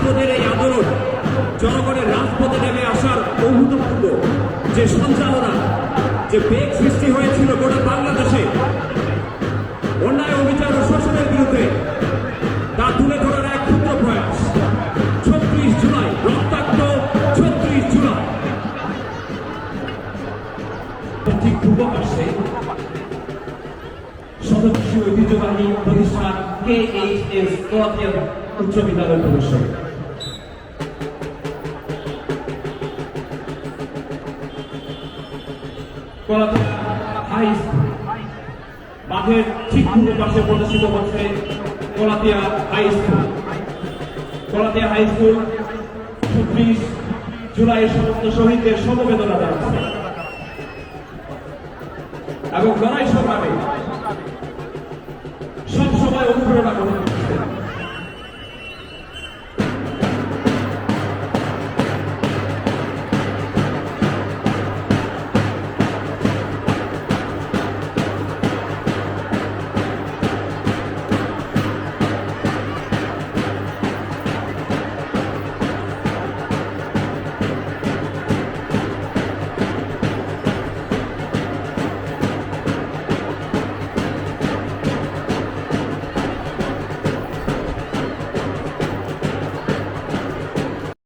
রাজপথের এই আন্দোলন, জনগণের রাজপথে নেমে আসার অভূতপূর্ব যে সঞ্চালনা, যে বেগ সৃষ্টি হয়েছিল গোটা বাংলাদেশে অন্যায়, অবিচার ও শোষণের বিরুদ্ধে, তা তুলে ধরার এক ক্ষুদ্র প্রয়াস 36 জুলাই, রক্তাক্ত 36 জুলাই। ঠিক পূর্ব পাশে সদস্য ঐতিহ্যবাহী প্রতিষ্ঠান KHS কলাতিয়া উচ্চ বিদ্যালয় প্রদর্শন। কলাতিয়া হাই স্কুল মাঠের ঠিক পূর্ব পাশে প্রদর্শিত হচ্ছে Kalatia high school. Kalatia high school 36 জুলাই সমস্ত শহীদদের সমবেদনা জানাচ্ছে এবং লড়াই সংগ্রামে সবসময় অনুপ্রেরণা করে